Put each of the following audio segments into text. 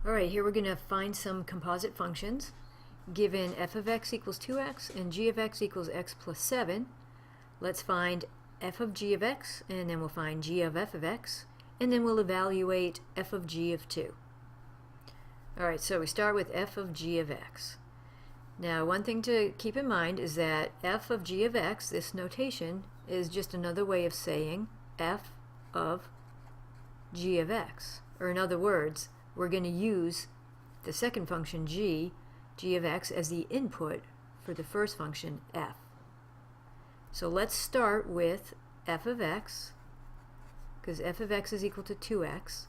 Alright, here we're going to find some composite functions. Given f of x equals 2x and g of x equals x plus 7, let's find f of g of x, and then we'll find g of f of x, and then we'll evaluate f of g of 2. Alright, so we start with f of g of x. Now, one thing to keep in mind is that f of g of x, this notation, is just another way of saying f of g of x. Or in other words, we're going to use the second function g of x, as the input for the first function f. So let's start with f of x, because f of x is equal to 2x.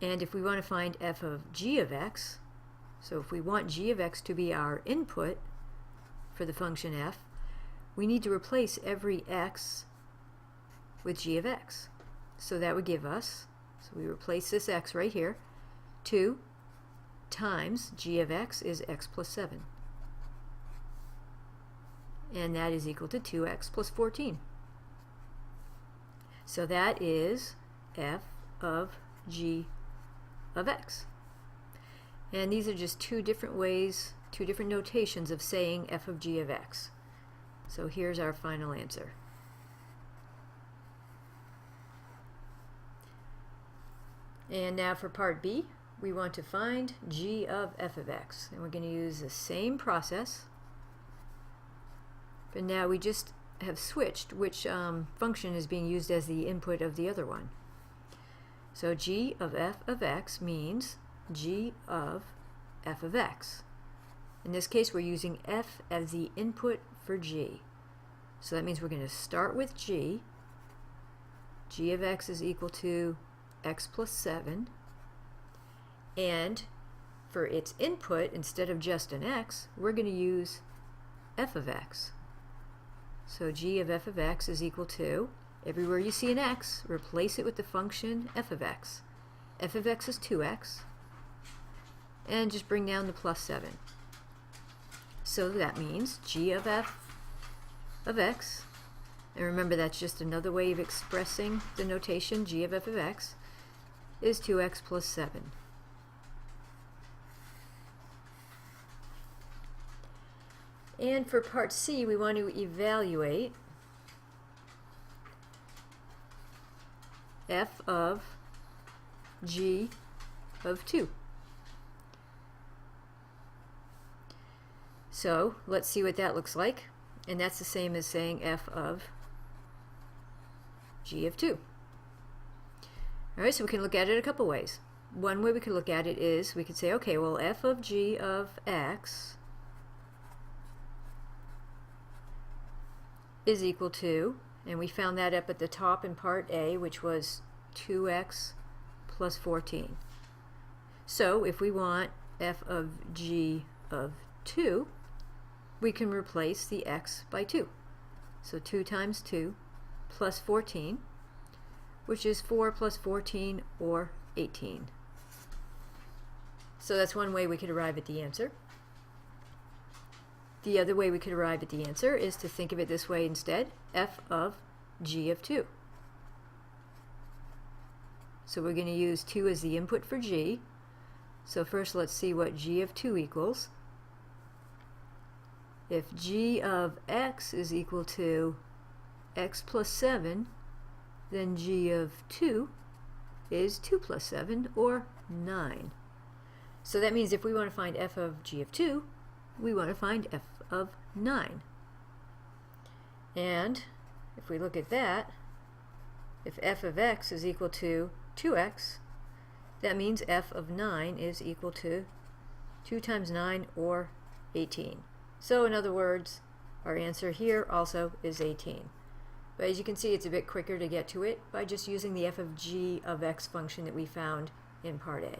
And if we want to find f of g of x, so if we want g of x to be our input for the function f, we need to replace every x with g of x. So that would give us, so we replace this x right here, 2 times g of x is x plus 7. And that is equal to 2x plus 14. So that is f of g of x. And these are just two different ways, two different notations of saying f of g of x. So here's our final answer. And now for part B, we want to find g of f of x. And we're going to use the same process, but now we just have switched which function is being used as the input of the other one. So g of f of x means g of f of x. In this case, we're using f as the input for g. So that means we're going to start with g. G of x is equal to x plus 7. And for its input, instead of just an x, we're going to use f of x. So g of f of x is equal to, everywhere you see an x, replace it with the function f of x. F of x is 2x. And just bring down the plus 7. So that means g of f of x, and remember that's just another way of expressing the notation g of f of x, is 2x plus 7. And for part C, we want to evaluate f of g of 2. So let's see what that looks like. And that's the same as saying f of g of 2. Alright, so we can look at it a couple ways. One way we could look at it is, we could say, okay, well, f of g of x is equal to, and we found that up at the top in part A, which was 2x plus 14. So if we want f of g of 2, we can replace the x by 2. So 2 times 2 plus 14, which is 4 plus 14, or 18. So that's one way we could arrive at the answer. The other way we could arrive at the answer is to think of it this way instead, f of g of 2. So we're going to use 2 as the input for g. So first let's see what g of 2 equals. If g of x is equal to x plus 7, then g of 2 is 2 plus 7, or 9. So that means if we want to find f of g of 2, we want to find f of 9. And if we look at that, if f of x is equal to 2x, that means f of 9 is equal to 2 times 9, or 18. So in other words, our answer here also is 18. But as you can see, it's a bit quicker to get to it by just using the f of g of x function that we found in part A.